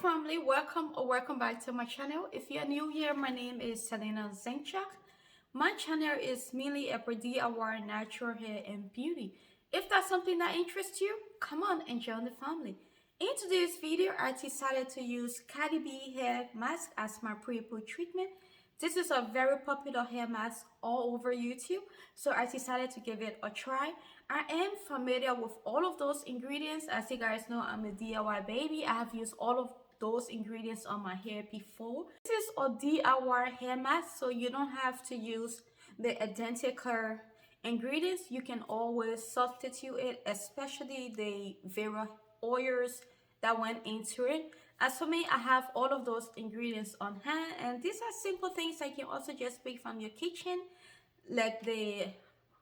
family, welcome or welcome back to my channel. If you're new here, my name is Selina Zinchuk. My channel is mainly about DIY natural hair and beauty. If that's something that interests you, come on and join the family. In today's video, I decided to use Cardi B hair mask as my pre-poo treatment. This is a very popular hair mask all over YouTube, so I decided to give it a try. I am familiar with all of those ingredients. As you guys know, I'm a DIY baby. I have used all of those ingredients on my hair before. This is a DIY hair mask, so you don't have to use the identical ingredients. You can always substitute it, especially the Vera oils that went into it. As for me, I have all of those ingredients on hand, and these are simple things that you can also just pick from your kitchen, like the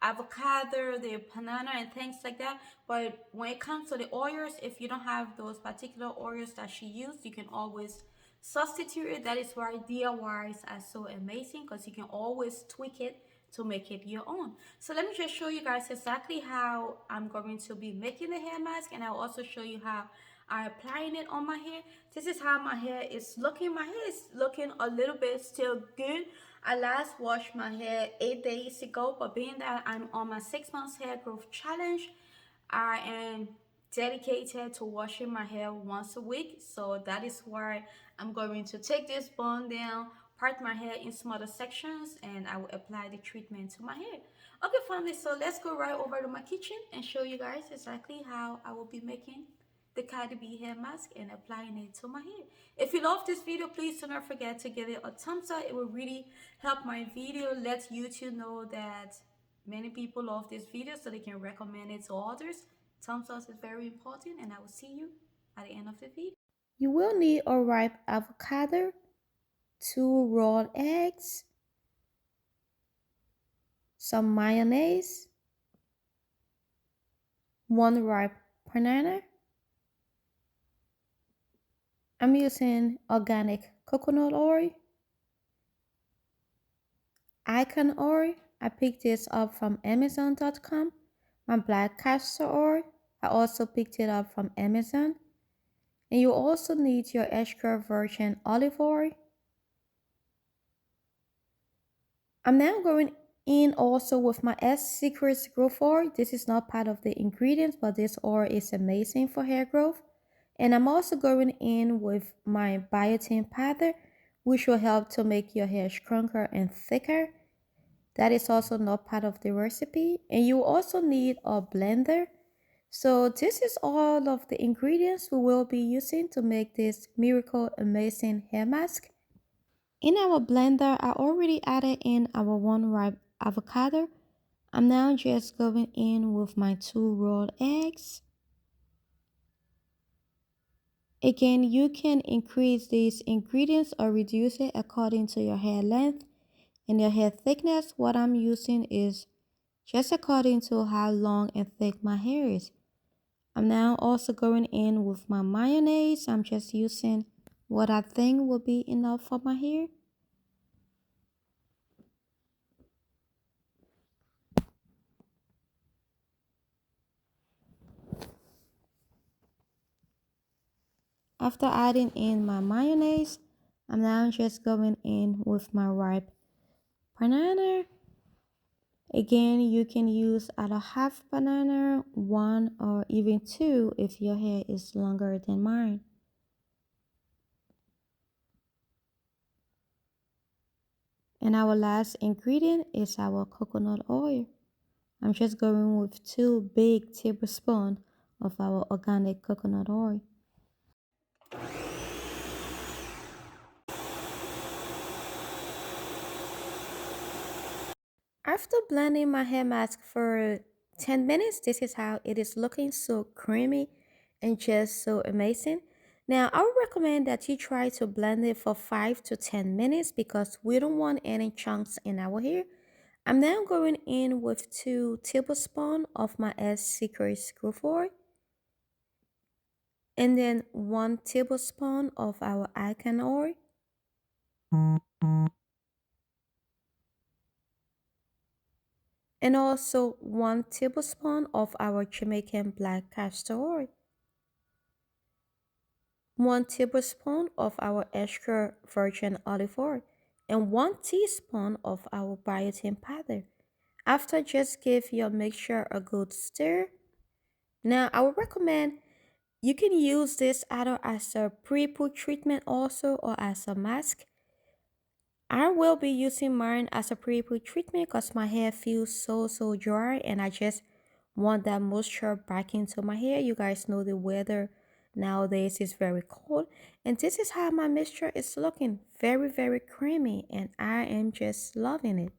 avocado, the banana, and things like that. But when it comes to the oils, if you don't have those particular oils that she used, you can always substitute it. That is why DIYs are so amazing, because you can always tweak it to make it your own. So let me just show you guys exactly how I'm going to be making the hair mask, and I'll also show you how I'm applying it on my hair. This is how my hair is looking. My hair is looking a little bit still good. I last washed my hair 8 days ago, but being that I'm on my 6 months hair growth challenge, I am dedicated to washing my hair once a week. So that is why I'm going to take this bun down, part my hair in smaller sections, and I will apply the treatment to my hair. Okay, family, so let's go right over to my kitchen and show you guys exactly how I will be making the Cardi B hair mask and applying it to my hair. If you love this video, please do not forget to give it a thumbs up. It will really help my video, let YouTube know that many people love this video so they can recommend it to others. Thumbs up is very important, and I will see you at the end of the video. You will need a ripe avocado, 2 raw eggs, some mayonnaise, 1 ripe banana. I'm using organic coconut oil, Argan oil. I picked this up from Amazon.com. My black castor oil. I also picked it up from Amazon. And you also need your extra virgin olive oil. I'm now going in also with my Secrets growth oil. This is not part of the ingredients, but this oil is amazing for hair growth. And I'm also going in with my Biotin Powder, which will help to make your hair stronger and thicker. That is also not part of the recipe. And you also need a blender. So this is all of the ingredients we will be using to make this miracle amazing hair mask. In our blender, I already added in our 1 ripe avocado. I'm now just going in with my 2 raw eggs. Again, you can increase these ingredients or reduce it according to your hair length and your hair thickness. What I'm using is just according to how long and thick my hair is. I'm now also going in with my mayonnaise. I'm just using what I think will be enough for my hair. After adding in my mayonnaise, I'm now just going in with my ripe banana. Again, you can use either half banana, 1 or even 2 if your hair is longer than mine. And our last ingredient is our coconut oil. I'm just going with 2 big tablespoons of our organic coconut oil. After blending my hair mask for 10 minutes, this is how it is looking, so creamy and just so amazing. Now, I would recommend that you try to blend it for 5 to 10 minutes because we don't want any chunks in our hair. I'm now going in with 2 tablespoons of my Secrets growth oil and then 1 tablespoon of our Argan oil. And also 1 tablespoon of our Jamaican black castor oil. 1 tablespoon of our extra virgin olive oil, and 1 teaspoon of our biotin powder. After, just give your mixture a good stir. Now, I would recommend you can use this either as a pre-poo treatment also or as a mask. I will be using mine as a pre-poo treatment because my hair feels so dry and I just want that moisture back into my hair. You guys know the weather nowadays is very cold, and this is how my mixture is looking, very creamy, and I am just loving it.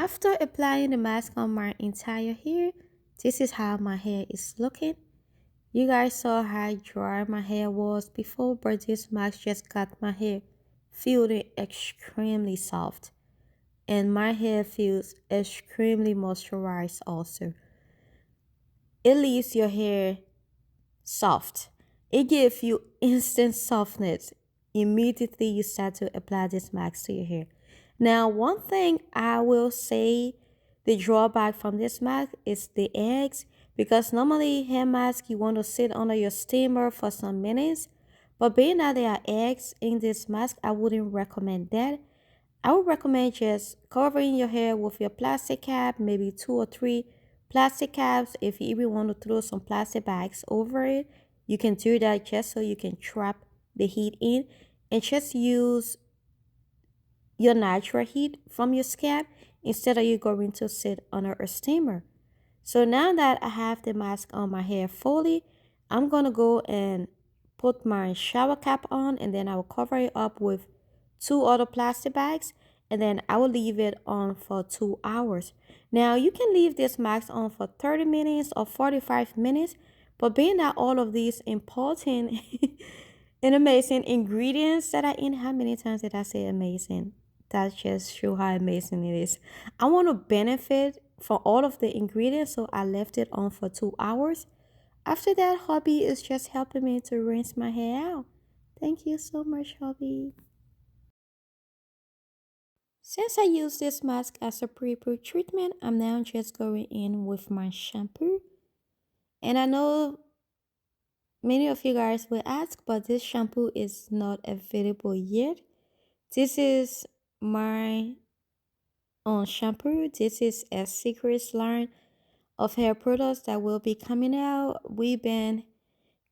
After applying the mask on my entire hair, this is how my hair is looking. You guys saw how dry my hair was before, but this mask just got my hair feeling extremely soft. And my hair feels extremely moisturized also. It leaves your hair soft. It gives you instant softness immediately you start to apply this mask to your hair. Now, one thing I will say, the drawback from this mask is the eggs, because normally hair mask you want to sit under your steamer for some minutes, but being that there are eggs in this mask, I wouldn't recommend that. I would recommend just covering your hair with your plastic cap, maybe 2 or 3 plastic caps. If you even want to throw some plastic bags over it, you can do that just so you can trap the heat in, and just use your natural heat from your scalp instead of you going to sit under a steamer. So now that I have the mask on my hair fully, I'm gonna go and put my shower cap on, and then I will cover it up with 2 other plastic bags, and then I will leave it on for 2 hours. Now you can leave this mask on for 30 minutes or 45 minutes, but being that all of these important and amazing ingredients that are in, how many times did I say amazing? That just show how amazing it is. I want to benefit from all of the ingredients, so I left it on for 2 hours. After that, hubby is just helping me to rinse my hair out. Thank you so much, hubby. Since I use this mask as a pre-poo treatment, I'm now just going in with my shampoo. And I know many of you guys will ask, but this shampoo is not available yet. This is my own shampoo. This is a secret line of hair products that will be coming out. We've been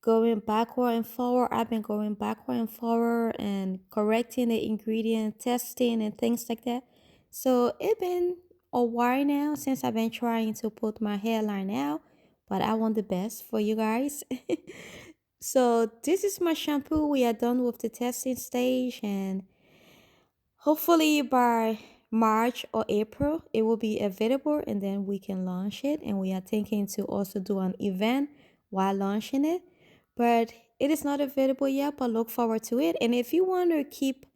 going backward and forward. I've been going backward and forward and correcting the ingredient testing and things like that. So it's been a while now since I've been trying to put my hairline out, but I want the best for you guys. So this is my shampoo. We are done with the testing stage, and hopefully by March or April, it will be available and then we can launch it. And we are thinking to also do an event while launching it. But it is not available yet, but look forward to it. And if you want to keep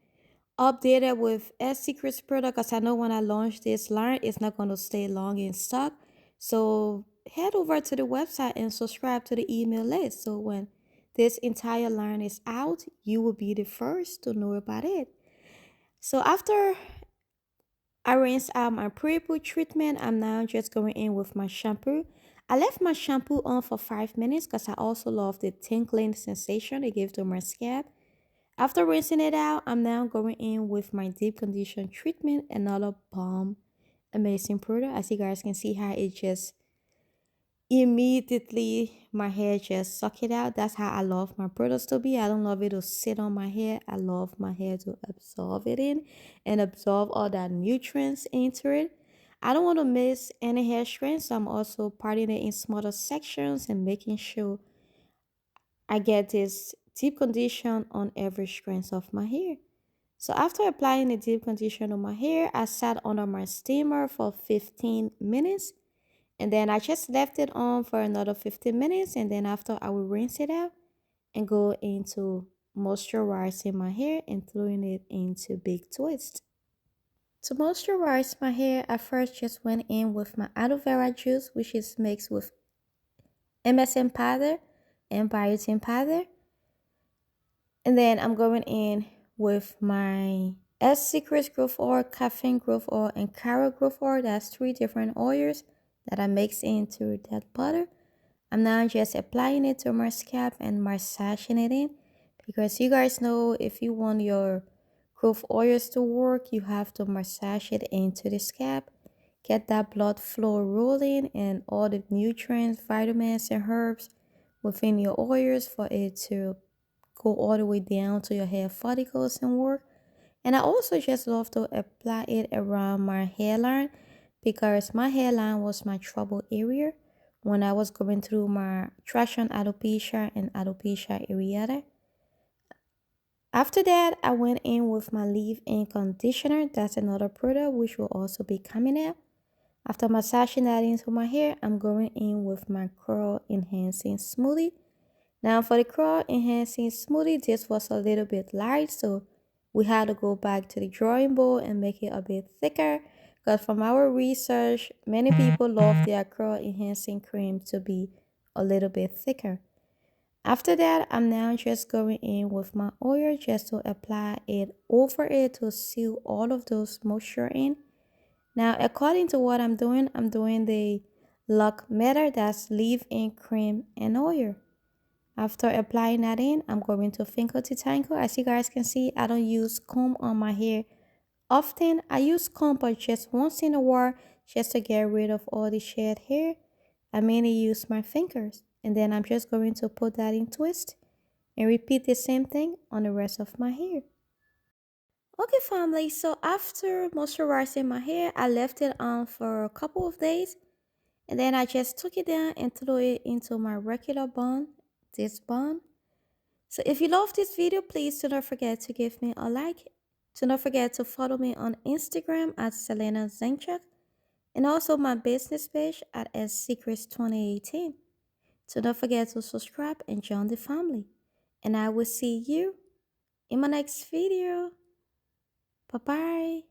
updated with S Secrets product, because I know when I launch this line, it's not going to stay long in stock. So head over to the website and subscribe to the email list. So when this entire line is out, you will be the first to know about it. So after I rinsed out my pre-poo treatment, I'm now just going in with my shampoo. I left my shampoo on for 5 minutes because I also love the tingling sensation it gives to my scalp. After rinsing it out, I'm now going in with my deep condition treatment, another balm amazing product. As you guys can see how it just immediately my hair just suck it out. That's how I love my products to be. I don't love it to sit on my hair. I love my hair to absorb it in and absorb all that nutrients into it. I don't want to miss any hair strands, so I'm also parting it in smaller sections and making sure I get this deep condition on every strand of my hair. So after applying the deep conditioner on my hair, I sat under my steamer for 15 minutes, and then I just left it on for another 15 minutes, and then after I will rinse it out and go into moisturizing my hair and throwing it into big twists. To moisturize my hair, I first just went in with my aloe vera juice, which is mixed with MSM powder and biotin powder. And then I'm going in with my secret growth oil, caffeine growth oil, and carrot growth oil. That's 3 different oils that I mix into that butter. I'm now just applying it to my scalp and massaging it in, because you guys know if you want your growth oils to work, you have to massage it into the scalp. Get that blood flow rolling and all the nutrients, vitamins, and herbs within your oils for it to go all the way down to your hair follicles and work. And I also just love to apply it around my hairline, because my hairline was my trouble area when I was going through my traction alopecia and alopecia areata. After that, I went in with my leave-in conditioner. That's another product which will also be coming out. After massaging that into my hair, I'm going in with my curl enhancing smoothie. Now for the curl enhancing smoothie, this was a little bit light, so we had to go back to the drawing board and make it a bit thicker, because from our research, many people love their curl enhancing cream to be a little bit thicker. After that, I'm now just going in with my oil just to apply it over it to seal all of those moisture in. Now, according to what I'm doing the lock method, that's leave-in cream and oil. After applying that in, I'm going to finger to tangle. As you guys can see, I don't use comb on my hair often. I use comb but just once in a while, just to get rid of all the shed hair. I mainly use my fingers. And then I'm just going to put that in twist and repeat the same thing on the rest of my hair. Okay, family, so after moisturizing my hair, I left it on for a couple of days. And then I just took it down and threw it into my regular bun, this bun. So if you love this video, please do not forget to give me a like. Do not forget to follow me on Instagram at Selina Zinchuk, and also my business page at SSecrets2018. So don't forget to subscribe and join the family. And I will see you in my next video. Bye bye.